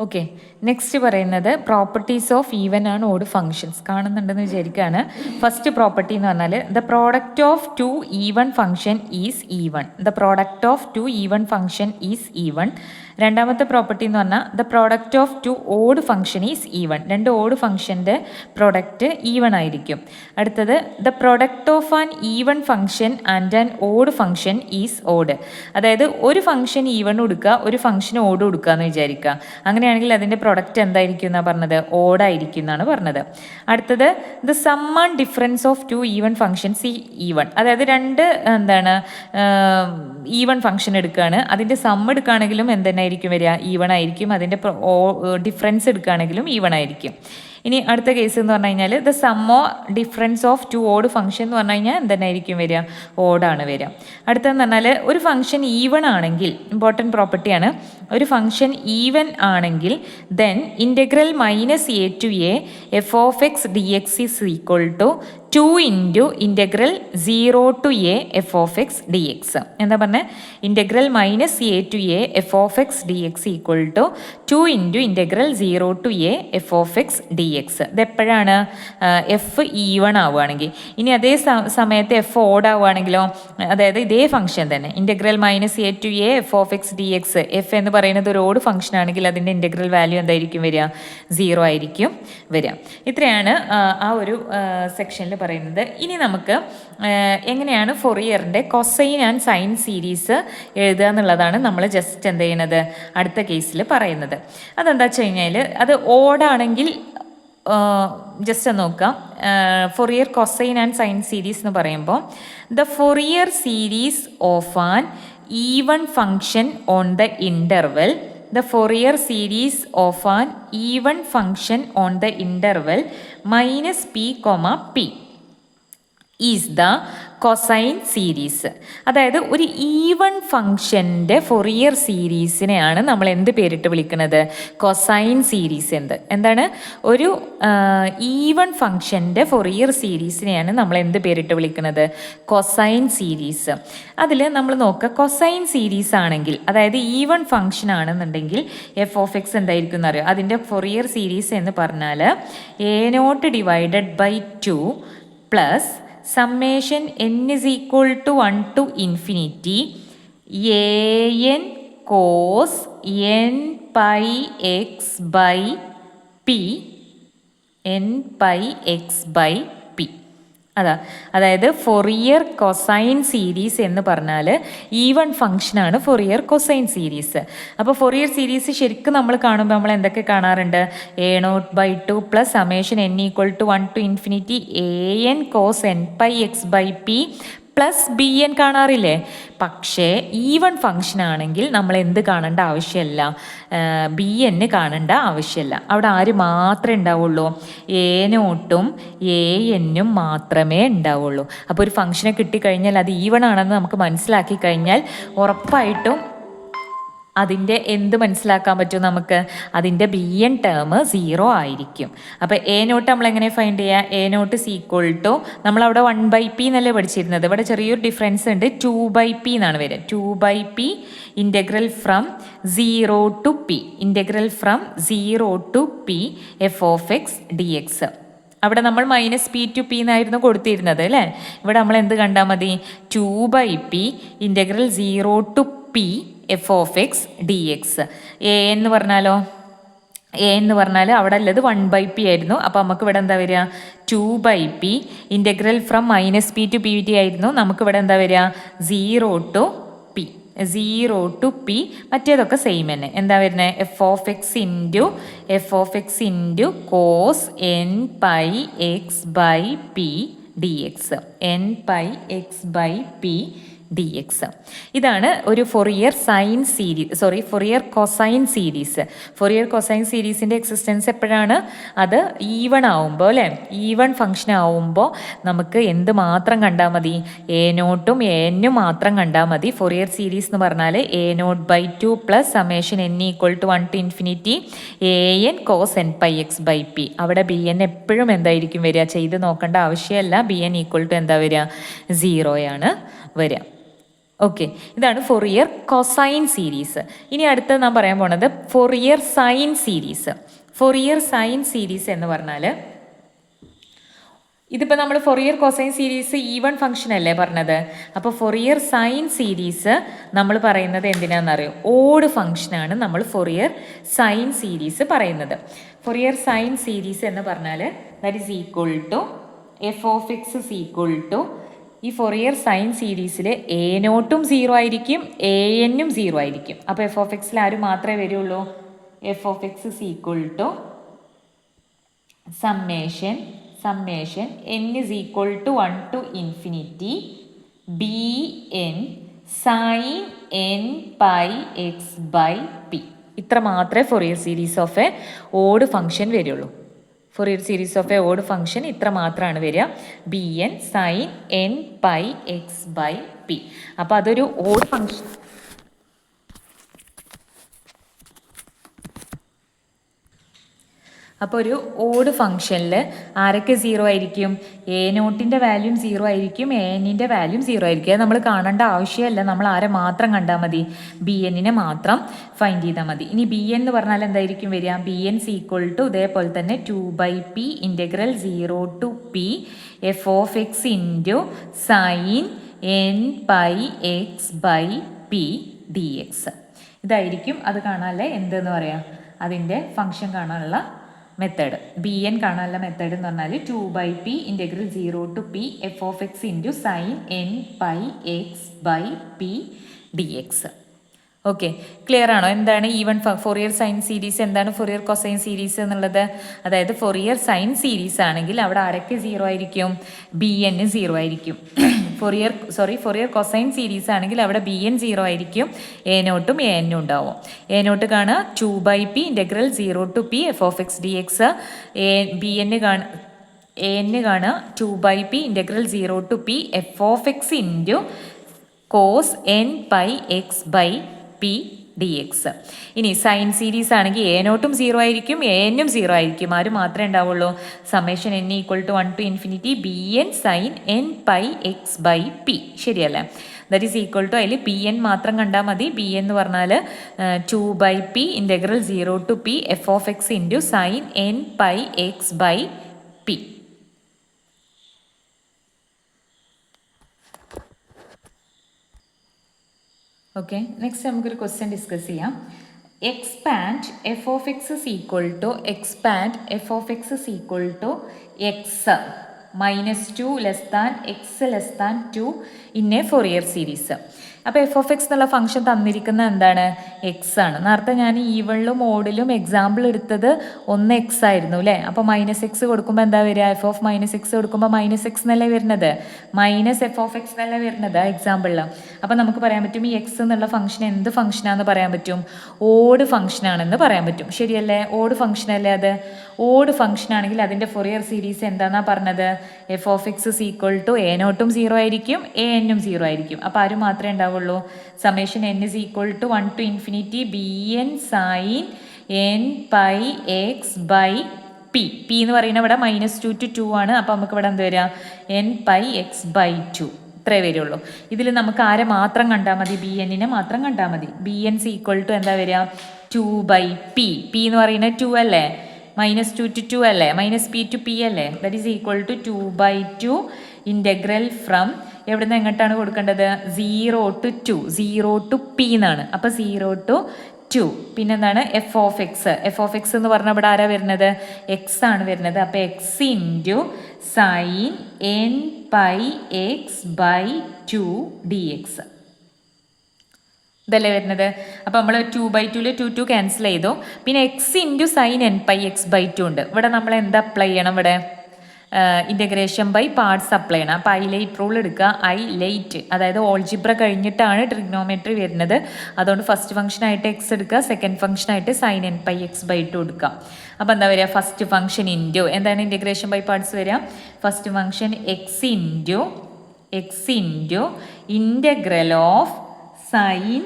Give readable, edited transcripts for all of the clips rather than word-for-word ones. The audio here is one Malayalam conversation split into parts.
ഓക്കെ, നെക്സ്റ്റ് പറയുന്നത് properties of even and odd functions കാണുന്നുണ്ടെന്ന് വിചാരിക്കുകയാണ്. ഫസ്റ്റ് പ്രോപ്പർട്ടി എന്ന് പറഞ്ഞാൽ the product of two even function is even. The product of two even function is even. രണ്ടാമത്തെ പ്രോപ്പർട്ടി എന്ന് പറഞ്ഞാൽ the product of two odd function is even. രണ്ട് ഓഡ് ഫംഗ്ഷൻ്റെ പ്രോഡക്റ്റ് ഈവൺ ആയിരിക്കും. അടുത്തത് the product of an even function and an odd function is odd. അതായത് ഒരു ഫംഗ്ഷൻ ഈവൺ കൊടുക്കുക, ഒരു ഫംഗ്ഷൻ ഓഡ് കൊടുക്കുക എന്ന് വിചാരിക്കുക. അങ്ങനെയാണെങ്കിൽ അതിൻ്റെ പ്രൊഡക്റ്റ് എന്തായിരിക്കും എന്നാണ് പറഞ്ഞത്? ഓഡായിരിക്കും എന്നാണ് പറഞ്ഞത്. അടുത്തത് the sum and difference of two even functions even. അതായത് രണ്ട് ഈവൺ ഫംഗ്ഷൻ എടുക്കുകയാണ്, അതിൻ്റെ സം എടുക്കുകയാണെങ്കിലും എന്തെന്നായിരിക്കും വരിക? ഈവൺ ആയിരിക്കും. അതിൻ്റെ ഡിഫറൻസ് എടുക്കുകയാണെങ്കിലും ഈവൺ ആയിരിക്കും. ഇനി അടുത്ത കേസ് എന്ന് പറഞ്ഞു കഴിഞ്ഞാൽ the sum or difference of two odd function എന്ന് പറഞ്ഞു കഴിഞ്ഞാൽ എന്തെന്നായിരിക്കും വരിക? ഓഡാണ് വരിക. അടുത്തതെന്ന് പറഞ്ഞാൽ ഒരു ഫംഗ്ഷൻ ഈവൺ ആണെങ്കിൽ, ഇമ്പോർട്ടൻറ്റ് പ്രോപ്പർട്ടിയാണ്, ഒരു ഫംഗ്ഷൻ ഈവൻ ആണെങ്കിൽ then integral minus a to a f of x d x is equal to 2 into integral 0 to a f of x d x. എന്താ പറഞ്ഞത്? Integral minus a to a f of x d x equal to 2 into integral 0 to a f of x d x. ഇതെപ്പോഴാണ്? എഫ് ഈവൺ ആവുകയാണെങ്കിൽ. ഇനി അതേ സമയത്ത് എഫ് ഓഡ് ആവുകയാണെങ്കിലോ? അതായത് ഇതേ ഫംഗ്ഷൻ തന്നെ integral minus a to a f of x d x, f എന്ന് പറയുന്നത് ഒരു ഓഡ് ഫംഗ്ഷൻ ആണെങ്കിൽ അതിൻ്റെ ഇൻ്റഗ്രൽ വാല്യൂ എന്തായിരിക്കും വരിക? 0 ആയിരിക്കും വരിക. ഇത്രയാണ് ആ ഒരു സെക്ഷനിൽ പറയുന്നത്. ഇനി നമുക്ക് എങ്ങനെയാണ് ഫൊറിയറിൻ്റെ കൊസൈൻ ആൻഡ് സൈൻ സീരീസ് എഴുതുക എന്നുള്ളതാണ് നമ്മൾ ജസ്റ്റ് എന്ത് ചെയ്യുന്നത് അടുത്ത കേസിൽ പറയുന്നത്. അതെന്താ വെച്ച് കഴിഞ്ഞാൽ അത് ഓഡാണെങ്കിൽ ജസ്റ്റ് നോക്കാം. Fourier cosine and sign series എന്ന് പറയുമ്പോൾ the Fourier series of an even function on the interval, the Fourier series of an even function on the interval minus p, p is the cosine series. അതായത് ഒരു ഈവൺ ഫംഗ്ഷൻ്റെ ഫൊറിയർ സീരീസിനെയാണ് നമ്മൾ എന്ത് പേരിട്ട് വിളിക്കുന്നത്? Cosine series. എന്താണ്? ഒരു ഈവൺ ഫംഗ്ഷൻ്റെ ഫൊറിയർ സീരീസിനെയാണ് നമ്മൾ എന്ത് പേരിട്ട് വിളിക്കുന്നത്? Cosine series. അതിൽ നമ്മൾ നോക്കുക, കൊസൈൻ സീരീസ് ആണെങ്കിൽ, അതായത് ഈവൺ ഫംഗ്ഷൻ ആണെന്നുണ്ടെങ്കിൽ എഫ് ഓഫ് എക്സ് എന്തായിരിക്കും എന്നറിയോ? അതിൻ്റെ ഫൊറിയർ സീരീസ് എന്ന് പറഞ്ഞാൽ a0 divided by 2 plus summation n is equal to 1 to infinity an cos n pi x by p n pi x by p. അതായത് ഫൊറിയർ കൊസൈൻ സീരീസ് എന്ന് പറഞ്ഞാൽ ഈവൺ ഫംഗ്ഷനാണ് ഫൊറിയർ കൊസൈൻ സീരീസ്. അപ്പോൾ ഫൊറിയർ സീരീസ് ശരിക്കും നമ്മൾ കാണുമ്പോൾ നമ്മൾ എന്തൊക്കെ കാണാറുണ്ട്? a0/2 plus summation n equal to 1 to infinity an cos n pi x by p plus b n കാണാറില്ലേ? പക്ഷേ ഈവൺ ഫംഗ്ഷൻ ആണെങ്കിൽ നമ്മൾ എന്ത് കാണേണ്ട ആവശ്യമില്ല? ബി എന്ന് കാണേണ്ട ആവശ്യമില്ല. അവിടെ ആര് മാത്രമേ ഉണ്ടാവുള്ളൂ? a0ഉം an മാത്രമേ ഉണ്ടാവുള്ളൂ. അപ്പോൾ ഒരു ഫംഗ്ഷനെ കിട്ടിക്കഴിഞ്ഞാൽ അത് ഈവൺ ആണെന്ന് നമുക്ക് മനസ്സിലാക്കി കഴിഞ്ഞാൽ ഉറപ്പായിട്ടും അതിൻ്റെ എന്ത് മനസ്സിലാക്കാൻ പറ്റും നമുക്ക്? അതിൻ്റെ ബി എൻ ടേം 0 ആയിരിക്കും. അപ്പോൾ a0 നമ്മളെങ്ങനെ ഫൈൻഡ് ചെയ്യുക? a0 is equal to, നമ്മളവിടെ 1/p എന്നല്ലേ പഠിച്ചിരുന്നത്, ഇവിടെ ചെറിയൊരു ഡിഫറൻസ് ഉണ്ട്, 2/p എന്നാണ് വരിക. 2/p integral from 0 to p, integral from 0 to p f of x d x. അവിടെ നമ്മൾ -p to p എന്നായിരുന്നു കൊടുത്തിരുന്നത് അല്ലേ? ഇവിടെ നമ്മൾ എന്ത് കണ്ടാൽ മതി? 2/p integral 0 to p f of x d x. എന്ന് പറഞ്ഞാലോ? എന്ന് പറഞ്ഞാൽ അവിടെ ഉള്ളത് 1/p ആയിരുന്നു. അപ്പോൾ നമുക്ക് ഇവിടെ എന്താ വരിക? 2/p integral from -p to p ആയിരുന്നു. നമുക്ക് ഇവിടെ എന്താ വരിക? 0 ടു p, 0 ടു p. മറ്റേതൊക്കെ സെയിം തന്നെ. എന്താ വരുന്നത്? F of x into cos n pi x by p dx, n pi x by p dx. ഇതാണ് ഒരു Fourier cosine series. Fourier cosine സീരീസിൻ്റെ എക്സിസ്റ്റൻസ് എപ്പോഴാണ്? അത് ഈവൺ ആവുമ്പോൾ അല്ലേ? ഈവൺ ഫംഗ്ഷൻ ആവുമ്പോൾ നമുക്ക് എന്ത് മാത്രം കണ്ടാൽ മതി? a0ഉം an മാത്രം കണ്ടാൽ മതി. ഫൊറിയർ സീരീസ് എന്ന് പറഞ്ഞാൽ a0/2 plus summation n equal to 1 to infinity an cos n pi x by p. അവിടെ ബി എൻ എപ്പോഴും എന്തായിരിക്കും വരിക? ചെയ്ത് നോക്കേണ്ട ആവശ്യമല്ല. ബി എൻ ഈക്വൽ ടു എന്താ വരിക? 0 ആണ് വരിക. ഓക്കെ, ഇതാണ് ഫൊറിയർ കൊസൈൻ സീരീസ്. ഇനി അടുത്ത നാം പറയാൻ പോണത് Fourier sine series. Fourier sine series എന്ന് പറഞ്ഞാൽ ഇതിപ്പോൾ നമ്മൾ Fourier cosine series even function അല്ലേ പറഞ്ഞത്. അപ്പോൾ ഫൊറിയർ സൈൻ സീരീസ് നമ്മൾ പറയുന്നത് എന്തിനാണെന്നറിയോ? ഓഡ് ഫംഗ്ഷനാണ് നമ്മൾ ഫൊറിയർ സൈൻ സീരീസ് പറയുന്നത്. ഫൊറിയർ സൈൻ സീരീസ് എന്ന് പറഞ്ഞാൽ that is equal to f of x is equal to ഈ ഫൊറിയർ സൈൻ സീരീസിൽ എ നോട്ടും 0 ആയിരിക്കും, എ എന്നും 0 ആയിരിക്കും. അപ്പോൾ എഫ് ഓഫ് എക്സിൽ ആരും മാത്രമേ വരുള്ളൂ? F of x is equal to summation n is equal to 1 to infinity bn sin n pi x by p. ഇത്ര മാത്രമേ Fourier series of a odd function വരുള്ളൂ. Fourier series of a odd function ഇത്ര മാത്രമാണ് വരിക, bn sin n pi x by p. അപ്പോൾ അതൊരു ഓഡ് ഫംഗ്ഷൻ. അപ്പോൾ ഒരു ഓഡ് ഫംഗ്ഷനിൽ ആരൊക്കെ 0 ആയിരിക്കും? എ നോട്ടിൻ്റെ വാല്യൂം 0 ആയിരിക്കും, എ എന്നിൻ്റെ വാല്യൂം 0 ആയിരിക്കും. അത് നമ്മൾ കാണേണ്ട ആവശ്യമല്ല, നമ്മൾ ആരെ മാത്രം കണ്ടാൽ മതി? ബി എന്നിനെ മാത്രം ഫൈൻഡ് ചെയ്താൽ മതി. ഇനി ബി എന്ന് പറഞ്ഞാൽ എന്തായിരിക്കും വരിക? ബി എൻ ഈക്വൽ ടു ഇതേപോലെ തന്നെ 2/p integral 0 to p f of x into sine n pi x by p dx. ഇതായിരിക്കും അത് കാണാനല്ലേ എന്തെന്ന് പറയാം, അതിൻ്റെ ഫംഗ്ഷൻ കാണാനുള്ള മെത്തേഡ്. ബി എൻ കാണാനുള്ള മെത്തേഡ് എന്ന് പറഞ്ഞാൽ 2/p integral 0 to p f of x into sine n pi x by p dx. Okay, clear ആണോ? എന്താണ് ഈവൺ ഫൊറിയർ സൈൻ സീരീസ്, എന്താണ് ഫൊറിയർ കൊസൈൻ സീരീസ് എന്നുള്ളത്? അതായത് ഫൊറിയർ സൈൻ സീരീസ് ആണെങ്കിൽ അവിടെ ആരൊക്കെ 0 ആയിരിക്കും? ബി എൻ 0 ആയിരിക്കും. ഫൊറിയർ കൊസൈൻ സീരീസ് ആണെങ്കിൽ അവിടെ ബി എൻ 0 ആയിരിക്കും, എ നോട്ടും എ എന്നും ഉണ്ടാവും. എ നോട്ട് കാണുക 2/p integral 0 to p f of x d x. B n കാണുക 2/p integral 0 to p f of x into cos n pi x by p dx. ഇനി സൈൻ സീരീസ് ആണെങ്കിൽ എ നോട്ടും 0 ആയിരിക്കും, എ എന്നും 0 ആയിരിക്കും. ആര് മാത്രമേ ഉണ്ടാവുള്ളൂ? Summation n equal to 1 to infinity bn sin n pi x by p. ശരിയല്ലേ? ദാറ്റ് ഈസ് ഈക്വൽ ടു അതിൽ പി എൻ മാത്രം കണ്ടാൽ മതി. ബി എന്ന് പറഞ്ഞാൽ 2/p integral 0 to p f of x into sine n pi x by p. Okay, next നമുക്കൊരു ക്വസ്റ്റ്യൻ ഡിസ്കസ് ചെയ്യാം. Expand f of x is equal to x -2 less than x less than 2 in a Fourier series. അപ്പോൾ എഫ് ഓഫ് എക്സ് എന്നുള്ള ഫംഗ്ഷൻ തന്നിരിക്കുന്ന എന്താണ്? എക്സ് ആണ്. നേരത്തെ ഞാൻ ഈവണിലും ഓഡിലും എക്സാമ്പിൾ എടുത്തത് 1x ആയിരുന്നു അല്ലേ? അപ്പോൾ -x കൊടുക്കുമ്പോൾ എന്താ വരിക? എഫ് ഓഫ് -x കൊടുക്കുമ്പോൾ -x എന്നല്ലേ വരുന്നത്? എഫ് ഓഫ് എക്സ് എന്നല്ലേ വരുന്നത് ആ എക്സാമ്പിളിൽ. അപ്പോൾ നമുക്ക് പറയാൻ പറ്റും ഈ എക്സ് എന്നുള്ള ഫംഗ്ഷൻ എന്ത് ഫംഗ്ഷനാണെന്ന് പറയാൻ പറ്റും? ഓഡ് ഫംഗ്ഷനാണെന്ന് പറയാൻ പറ്റും. ശരിയല്ലേ? ഓഡ് ഫംഗ്ഷൻ അല്ലേ അത്? ഓഡ് ഫംഗ്ഷൻ ആണെങ്കിൽ അതിൻ്റെ ഫൊറിയർ സീരീസ് എന്താണെന്നാണ് പറഞ്ഞത്? F of x is equal to a നോട്ടും 0 ആയിരിക്കും, എ എന്നും 0 ആയിരിക്കും. അപ്പോൾ ആരും മാത്രമേ ഉണ്ടാവുള്ളൂ? Summation n is equal to 1 to infinity bn sin n pi x by p. p എന്ന് പറയുന്നത് ഇവിടെ -2 to 2 ആണ്. അപ്പോൾ നമുക്ക് ഇവിടെ എന്ത് വരിക? n pi x by 2 ഇത്രേ വരുള്ളൂ. ഇതിൽ നമുക്ക് ആരെ മാത്രം കണ്ടാൽ മതി? ബി എന്നിനെ മാത്രം കണ്ടാൽ മതി. ബി എൻ ഈക്വൽ ടു എന്താ വരിക? 2/p. p എന്ന് പറയുന്നത് 2 അല്ലേ? -2 to 2 അല്ലേ? -p to p അല്ലേ? That is equal to 2/2 integral from എവിടെ നിന്ന് എങ്ങോട്ടാണ് കൊടുക്കേണ്ടത്? 0 to p എന്നാണ്. അപ്പോൾ 0 to 2 പിന്നെന്താണ്? എഫ് ഓഫ് എക്സ് എന്ന് പറഞ്ഞാൽ ഇവിടെ ആരാ വരുന്നത്? എക്സ് ആണ് വരുന്നത്. അപ്പോൾ X into sine n pi x by 2 dx ഇതല്ലേ വരുന്നത്? അപ്പോൾ നമ്മൾ 2/2 2 ക്യാൻസൽ ചെയ്തു. പിന്നെ X into sine n pi x by 2 ഉണ്ട്. ഇവിടെ നമ്മൾ എന്താ അപ്ലൈ ചെയ്യണം? ഇവിടെ ഇൻ്റഗ്രേഷൻ ബൈ പാർട്സ് അപ്ലൈ ചെയ്യണം. അപ്പോൾ ഐലൈറ്റ് റൂൾ എടുക്കുക. ഐലൈറ്റ് അതായത് ഓൾജിബ്ര കഴിഞ്ഞിട്ടാണ് ട്രിഗ്നോമെട്രി വരുന്നത്. അതുകൊണ്ട് ഫസ്റ്റ് ഫംഗ്ഷനായിട്ട് എക്സ് എടുക്കുക, സെക്കൻഡ് ഫംഗ്ഷനായിട്ട് sine n pi x by 2 എടുക്കുക. അപ്പോൾ എന്താ വരിക? ഫസ്റ്റ് ഫംഗ്ഷൻ ഇൻറ്റു എന്താണ് ഇൻ്റഗ്രേഷൻ ബൈ പാർട്സ് വരിക? First function x into integral of sine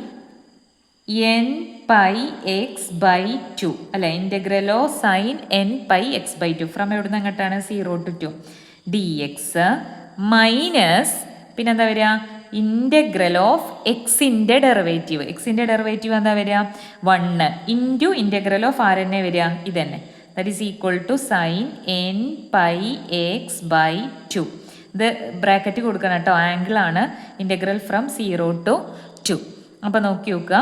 n pi x by 2 അല്ല, integral of sine n pi x by 2 from എവിടെ നിന്ന് അങ്ങോട്ടാണ്? 0 to 2 dx മൈനസ് പിന്നെന്താ വരിക? ഇൻ്റഗ്രൽ ഓഫ് എക്സിൻ്റെ ഡെറിവേറ്റീവ്. എക്സിൻ്റെ ഡെറിവേറ്റീവ് എന്താ വരിക? 1 ഇൻറ്റു ഇൻ്റഗ്രൽ ഓഫ് ആർ തന്നെ വരിക ഇതന്നെ. That is equal to sine n pi x by 2. ഇത് ബ്രാക്കറ്റ് കൊടുക്കണം കേട്ടോ, ആംഗിളാണ്. Integral from 0 to 2. അപ്പോൾ നോക്കി നോക്കുക,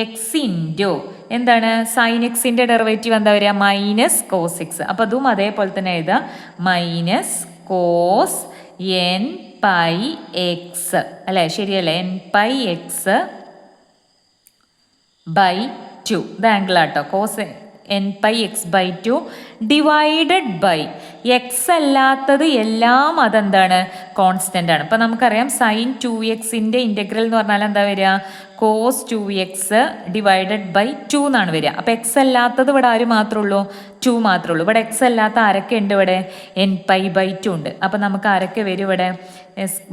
എക്സ് ഇൻറ്റു എന്താണ് സൈൻ എക്സിൻ്റെ ഡെറിവേറ്റീവ് എന്താ വരിക? Minus cos x. അപ്പോൾ അതും അതേപോലെ തന്നെ എഴുതുക, minus cos n pi x അല്ലേ, ശരിയല്ലേ? N pi x by 2. ഇത് ആംഗിളാട്ടോ. Cos n pi x by 2 divided by x അല്ലാത്തത് എല്ലാം അതെന്താണ്? കോൺസ്റ്റൻ്റ് ആണ്. ഇപ്പം നമുക്കറിയാം സൈൻ 2x ഇൻ്റഗ്രൽ എന്ന് പറഞ്ഞാൽ എന്താ വരിക? കോസ് 2x ഡിവൈഡഡ് ബൈ 2 എന്നാണ് വരിക. അപ്പോൾ എക്സ് അല്ലാത്തത് ഇവിടെ ആര് മാത്രമേ ഉള്ളൂ? 2 മാത്രമേ ഉള്ളൂ. ഇവിടെ എക്സ് അല്ലാത്ത ആരൊക്കെ ഉണ്ട്? ഇവിടെ എൻ പൈ ബൈ 2 ഉണ്ട്. അപ്പോൾ നമുക്ക് ആരൊക്കെ വരും ഇവിടെ?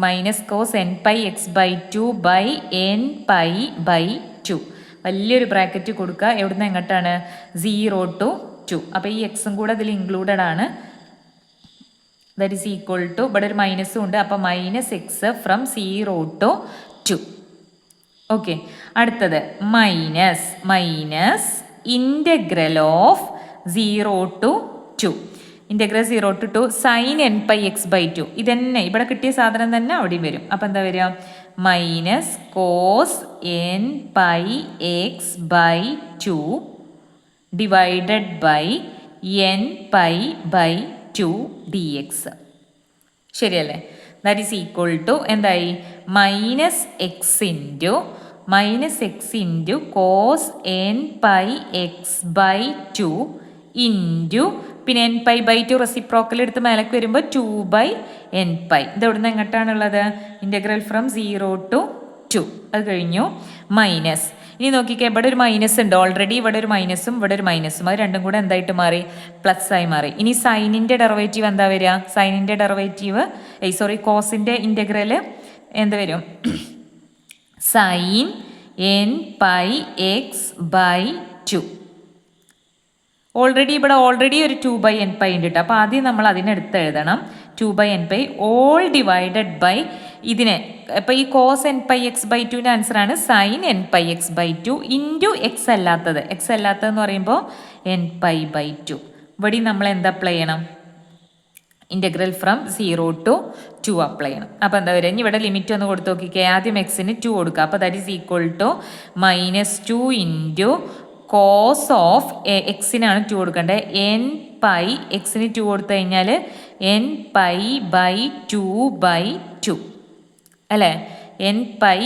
Minus cos n pi x by 2 by n pi by 2. വലിയൊരു ബ്രാക്കറ്റ് കൊടുക്കുക. എവിടുന്ന് എങ്ങോട്ടാണ്? 0 to 2. അപ്പോൾ ഈ എക്സും കൂടെ ഇതിൽ ഇൻക്ലൂഡഡ് ആണ്. ദാറ്റ് ഈസ് ഈക്വൽ ടു, ഇവിടെ ഒരു മൈനസും ഉണ്ട്, അപ്പോൾ minus x from 0 to 2. Okay, അടുത്തത് minus integral of 0 to 2. Integral 0 to 2 sine n pi x by 2. ഇതന്നെ ഇവിടെ കിട്ടിയ സാധനം തന്നെ അവിടെയും വരും. അപ്പോൾ എന്താ വരിക? Minus cos n pi x by 2 divided by n pi by 2 d x. ശരിയല്ലേ? ദാറ്റ് ഈസ് ഈക്വൽ ടു എന്തായി? Minus x into cos n pi x by 2 into പിന്നെ എൻ പൈ ബൈ 2 റെസിപ്രോക്കൽ എടുത്ത് മേലേക്ക് വരുമ്പോൾ 2 ബൈ എൻ പൈ. ഇത് എവിടുന്ന് എങ്ങോട്ടാണുള്ളത്? Integral from 0 to 2. അത് കഴിഞ്ഞു. മൈനസ്. ഇനി നോക്കിക്കേ, ഇവിടെ ഒരു മൈനസ് ഉണ്ട് ഓൾറെഡി. ഇവിടെ ഒരു മൈനസും ഇവിടെ ഒരു മൈനസും, അത് രണ്ടും കൂടെ എന്തായിട്ട് മാറി? പ്ലസ് ആയി മാറി. ഇനി സൈനിൻ്റെ ഡെറിവേറ്റീവ് എന്താ വരിക? സൈനിൻ്റെ ഡെറിവേറ്റീവ് കോസിൻ്റെ ഇൻ്റഗ്രൽ എന്താ വരും? Sine n pi x by 2. ഇവിടെ ഒരു 2 ബൈ എൻ പൈ ഉണ്ട് കേട്ടോ. അപ്പോൾ ആദ്യം നമ്മൾ അതിനെടുത്ത് എഴുതണം. 2 by n pi all divided by ഇതിനെ. അപ്പോൾ ഈ cos n pi x by 2ൻ്റെ ആൻസറാണ് sine n pi x by 2 into x അല്ലാത്തതെന്ന് പറയുമ്പോൾ എൻ പൈ ബൈ 2. ഇവിടെ നമ്മൾ എന്ത് അപ്ലൈ ചെയ്യണം? ഇൻ്റഗ്രൽ ഫ്രം 0 to 2 അപ്ലൈ ചെയ്യണം. അപ്പോൾ എന്താ വരിക? ഇനി ഇവിടെ ലിമിറ്റ് ഒന്ന് കൊടുത്ത് നോക്കിക്കേ. ആദ്യം എക്സിന് 2 കൊടുക്കുക. അപ്പോൾ that is equal to -2 into cos of എക്സിനാണ് 2 കൊടുക്കേണ്ടത്. എൻ പൈ എക്സിന് 2 കൊടുത്തു കഴിഞ്ഞാൽ എൻ പൈ ബൈ 2 ബൈ 2 അല്ലേ? എൻ പൈ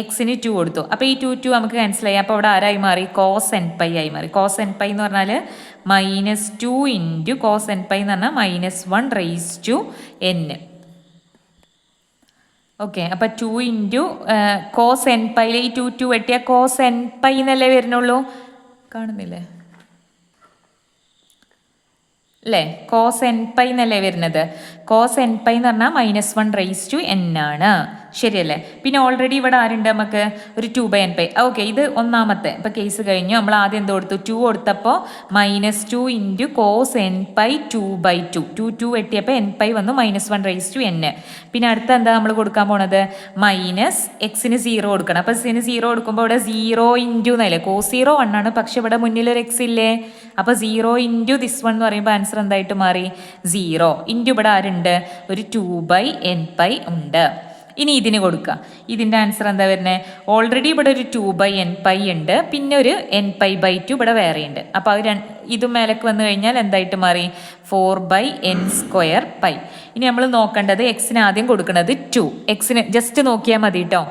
എക്സിന് 2 കൊടുത്തു. അപ്പോൾ ഈ 2 നമുക്ക് ക്യാൻസൽ ചെയ്യാം. അപ്പോൾ അവിടെ ആരായി മാറി? കോസ് എൻ പൈ ആയി മാറി. കോസ് എൻ പൈ എന്ന് പറഞ്ഞാൽ -2 ഇൻറ്റു കോസ് എൻ പൈ എന്ന് പറഞ്ഞാൽ -1 റേസ് ടു n. ഓക്കെ, അപ്പോൾ 2 ഇൻറ്റു കോസ് എൻ പൈയിൽ ഈ 2 വെട്ടിയാൽ കോസ് എൻ പൈ എന്നല്ലേ വരുന്നുള്ളൂ. കാണുന്നില്ലേ അല്ലേ? കോസ് എൻ പൈ എന്നല്ലേ വരുന്നത്. കോസ് എൻ പൈ എന്ന് പറഞ്ഞാൽ -1 റേസ് ടു n ആണ്. ശരിയല്ലേ? പിന്നെ ഓൾറെഡി ഇവിടെ ആരുണ്ട്? നമുക്ക് ഒരു 2 ബൈ എൻ പൈ. ഓക്കെ, ഇത് ഒന്നാമത്തെ ഇപ്പോൾ കേസ് കഴിഞ്ഞു. നമ്മൾ ആദ്യം എന്ത് കൊടുത്തു? 2 കൊടുത്തപ്പോൾ -2 into cos n pi 2 by 2 വെട്ടിയപ്പോൾ എൻ പൈ വന്നു -1 റേസ് ടു n. പിന്നെ അടുത്ത എന്താ നമ്മൾ കൊടുക്കാൻ പോണത്? മൈനസ് എക്സിന് 0 കൊടുക്കണം. അപ്പോൾ എക്സിന് 0 കൊടുക്കുമ്പോൾ ഇവിടെ 0 ഇൻറ്റു എന്നല്ലേ? കോസ് 0 1 ആണ്, പക്ഷെ ഇവിടെ മുന്നിലൊരു എക്സ് ഇല്ലേ? അപ്പോൾ 0 ഇൻറ്റു ദിസ് 1 എന്ന് പറയുമ്പോൾ ആൻസർ എന്തായിട്ട് മാറി? 0 ഇൻറ്റു ഇവിടെ ആരുണ്ട്? ഒരു 2 ബൈ എൻ പൈ ഉണ്ട്. ഇനി ഇതിന് കൊടുക്കുക. ഇതിൻ്റെ ആൻസർ എന്താ വരുന്നത്? ഓൾറെഡി ഇവിടെ ഒരു 2 ബൈ എൻ പൈ ഉണ്ട്, പിന്നെ ഒരു എൻ പൈ ബൈ 2 ഇവിടെ വേറെ ഉണ്ട്. അപ്പോൾ അത് ഇതും മേലേക്ക് വന്നു കഴിഞ്ഞാൽ എന്തായിട്ട് മാറി? 4 ബൈ എൻ സ്ക്വയർ പൈ. ഇനി നമ്മൾ നോക്കേണ്ടത് എക്സിന് ആദ്യം കൊടുക്കുന്നത് 2. എക്സിന് ജസ്റ്റ് നോക്കിയാൽ മതി കേട്ടോ.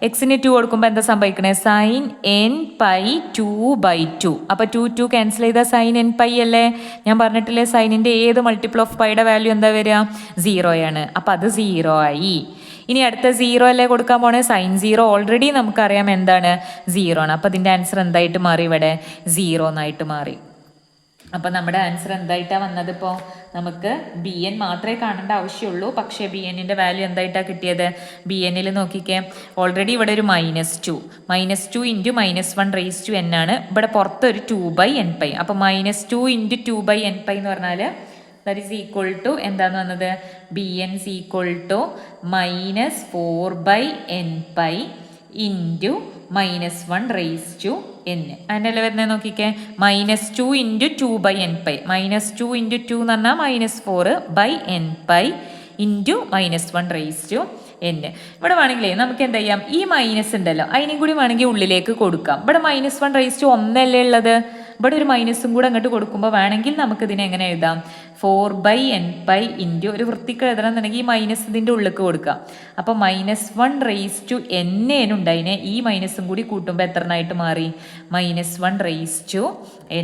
എക്സിന് 2 കൊടുക്കുമ്പോൾ എന്താ സംഭവിക്കണേ? Sine n pi 2 by 2. അപ്പോൾ 2 ക്യാൻസൽ ചെയ്താൽ സൈൻ എൻ പൈ അല്ലേ? ഞാൻ പറഞ്ഞിട്ടില്ലേ സൈനിൻ്റെ ഏത് മൾട്ടിപ്പിൾ ഓഫ് പൈയുടെ വാല്യൂ എന്താ വരിക? 0 ആണ്. അപ്പോൾ അത് 0 ആയി. ഇനി അടുത്ത 0 അല്ലേ കൊടുക്കാൻ പോണേ? സൈൻ 0 ഓൾറെഡി നമുക്കറിയാം എന്താണ്? 0 ആണ്. അപ്പോൾ അതിൻ്റെ ആൻസർ എന്തായിട്ട് മാറി? ഇവിടെ 0 എന്നായിട്ട് മാറി. അപ്പോൾ നമ്മുടെ ആൻസർ എന്തായിട്ടാണ് വന്നത്? ഇപ്പോൾ നമുക്ക് BN മാത്രമേ കാണേണ്ട ആവശ്യമുള്ളൂ, പക്ഷേ BNൻ്റെ വാല്യൂ എന്തായിട്ടാണ് കിട്ടിയത്? BNൽ നോക്കിക്കേ, ഓൾറെഡി ഇവിടെ ഒരു -2 ഇൻറ്റു -1 റേസ് ടു n ആണ്. ഇവിടെ പുറത്തൊരു 2 ബൈ എൻ പൈ. അപ്പോൾ -2 ഇൻറ്റു 2 ബൈ എൻ പൈ എന്ന് പറഞ്ഞാൽ ദാറ്റ് ഈസ് ഈക്വൽ ടു എന്താന്ന് വന്നത് bn is equal to -4/n/, into -1 raise to n. അതിൻ്റെ വരുന്നത് നോക്കിക്കേ, -2 × 2/n/, -2 × 2 എന്ന് പറഞ്ഞാൽ -4/n/, into -1 raise to n. ഇവിടെ വേണമെങ്കിലേ നമുക്ക് എന്താ ചെയ്യാം, ഈ മൈനസ് ഉണ്ടല്ലോ അതിനും കൂടി വേണമെങ്കിൽ ഉള്ളിലേക്ക് കൊടുക്കാം. ഇവിടെ -1 റേസ് ടു 1 അല്ലേ ഉള്ളത്, ഇവിടെ ഒരു മൈനസും കൂടെ അങ്ങോട്ട് കൊടുക്കുമ്പോൾ വേണമെങ്കിൽ നമുക്ക് ഇതിനെ എങ്ങനെ എഴുതാം, 4/n/, ഇൻറ്റു ഒരു വൃത്തിക്ക് എഴുതണം എന്നുണ്ടെങ്കിൽ ഈ മൈനസ് ഇതിൻ്റെ ഉള്ളിലേക്ക് കൊടുക്കാം. അപ്പോൾ -1 റേസ് ടു n ഉണ്ടായിനെ, ഈ മൈനസും കൂടി കൂട്ടുമ്പോൾ എത്രനായിട്ട് മാറി, -1 റേസ് ടു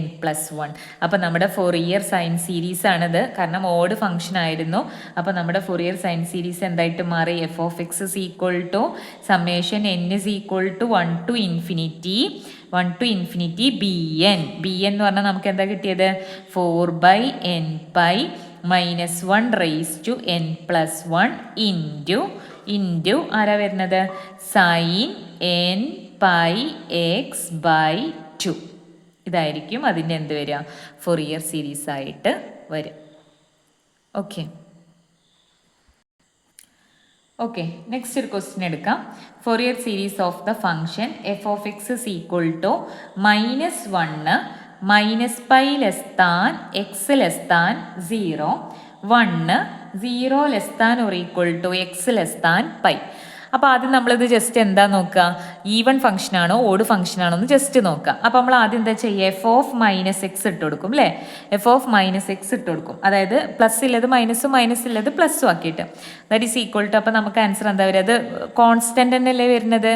n+1. അപ്പോൾ നമ്മുടെ ഫൊറിയർ സൈൻ സീരീസ് ആണിത്, കാരണം ഓഡ് ഫംഗ്ഷൻ ആയിരുന്നു. അപ്പോൾ നമ്മുടെ ഫൊറിയർ സൈൻ സീരീസ് എന്തായിട്ട് മാറി, f(x) is equal to summation n is equal to 1 to infinity bn. bn എന്ന് പറഞ്ഞാൽ നമുക്ക് എന്താ കിട്ടിയത്, 4/n/, -1 raise to n+1 into ആരാ വരുന്നത്, sin nπx/2. ഇതായിരിക്കും അതിൻ്റെ എന്ത് വരിക, ഫൊറിയർ സീരീസ് ആയിട്ട് വരും. ഓക്കെ, നെക്സ്റ്റ് ഒരു ക്വസ്റ്റ്യൻ എടുക്കാം. Fourier series of the function f(x) is equal to -1 -π less than x less than 0, 1 0 less than or equal to x less than π. അപ്പോൾ ആദ്യം നമ്മളിത് ജസ്റ്റ് എന്താ നോക്കുക, ഈവൺ ഫംഗ്ഷൻ ആണോ ഓഡ് ഫംഗ്ഷൻ ആണോ എന്ന് ജസ്റ്റ് നോക്കുക. അപ്പോൾ നമ്മൾ ആദ്യം എന്താ ചെയ്യുക, f(-x) ഇട്ട് കൊടുക്കും അല്ലേ, f(-x) ഇട്ട് കൊടുക്കും. അതായത് പ്ലസ് ഉള്ളത് മൈനസും മൈനസ് ഉള്ളത് പ്ലസ്സും ആക്കിയിട്ട്, ദാറ്റ് ഈസ് ഈക്വൽ ടു, അപ്പോൾ നമുക്ക് ആൻസർ എന്താ വരിക, അത് കോൺസ്റ്റൻ്റ് തന്നെയല്ലേ വരുന്നത്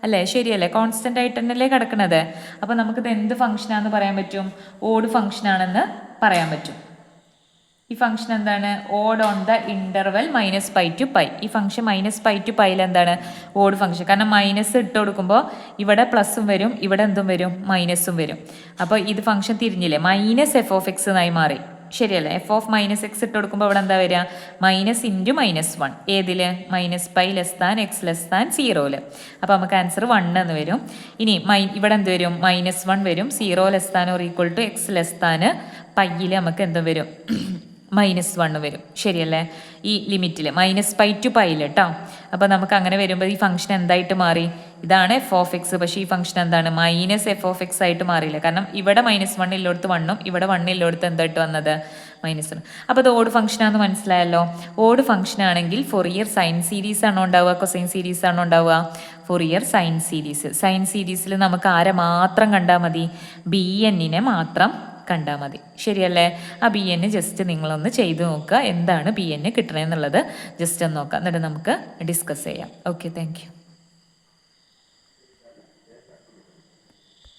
അല്ലേ, ശരിയല്ലേ, കോൺസ്റ്റൻ്റ് ആയിട്ട് തന്നെയല്ലേ കിടക്കുന്നത്. അപ്പോൾ നമുക്കിത് എന്ത് ഫംഗ്ഷനാണെന്ന് പറയാൻ പറ്റും, ഓഡ് ഫംഗ്ഷൻ ആണെന്ന് പറയാൻ പറ്റും. ഈ ഫംഗ്ഷൻ എന്താണ്, odd on the interval -π to π. ഈ ഫംഗ്ഷൻ -π to π എന്താണ്, ഓഡ് ഫംഗ്ഷൻ. കാരണം മൈനസ് ഇട്ട് കൊടുക്കുമ്പോൾ ഇവിടെ പ്ലസും വരും, ഇവിടെ എന്തും വരും, മൈനസും വരും. അപ്പോൾ ഇത് ഫംഗ്ഷൻ തിരിഞ്ഞില്ലേ, -f(x) എന്നായി മാറി, ശരിയല്ലേ. f(-x) ഇട്ട് കൊടുക്കുമ്പോൾ ഇവിടെ എന്താ വരിക, -, -1. ഏതില്, -π ലെസ്താൻ x ലെസ്താൻ 0. അപ്പോൾ നമുക്ക് ആൻസർ 1 എന്ന് വരും. ഇനി ഇവിടെ എന്ത് വരും, -1 വരും, 0 less than or equal to x less than πയിൽ നമുക്ക് എന്തും വരും, -1 വരും, ശരിയല്ലേ. ഈ ലിമിറ്റിൽ -π to π കേട്ടോ. അപ്പോൾ നമുക്ക് അങ്ങനെ വരുമ്പോൾ ഈ ഫംഗ്ഷൻ എന്തായിട്ട് മാറി, ഇതാണ് f(x), പക്ഷേ ഈ ഫംഗ്ഷൻ എന്താണ്, -f(x) ആയിട്ട് മാറിയില്ല. കാരണം ഇവിടെ -1 ഇല്ലോടത്ത് 1ഉം ഇവിടെ 1 ഇല്ലോടത്ത് എന്തായിട്ട് വന്നത്, -1. അപ്പോൾ അത് ഓഡ് ഫംഗ്ഷനാണെന്ന് മനസ്സിലായല്ലോ. ഓഡ് ഫംഗ്ഷൻ ആണെങ്കിൽ ഫൊറിയർ സൈൻ സീരീസ് ആണോ ഉണ്ടാവുക, കൊസൈൻ സീരീസ് ആണോ ഉണ്ടാവുക, ഫൊറിയർ സൈൻ സീരീസ്. സൈൻ സീരീസിൽ നമുക്ക് ആരെ മാത്രം കണ്ടാൽ മതി, bn മാത്രം കണ്ടാൽ മതി, ശരിയല്ലേ. ആ bn ജസ്റ്റ് നിങ്ങളൊന്ന് ചെയ്ത് നോക്കുക, എന്താണ് bn കിട്ടണമെന്നുള്ളത് ജസ്റ്റ് ഒന്ന് നോക്കാം, എന്നിട്ട് നമുക്ക് ഡിസ്കസ് ചെയ്യാം. Okay, thank you.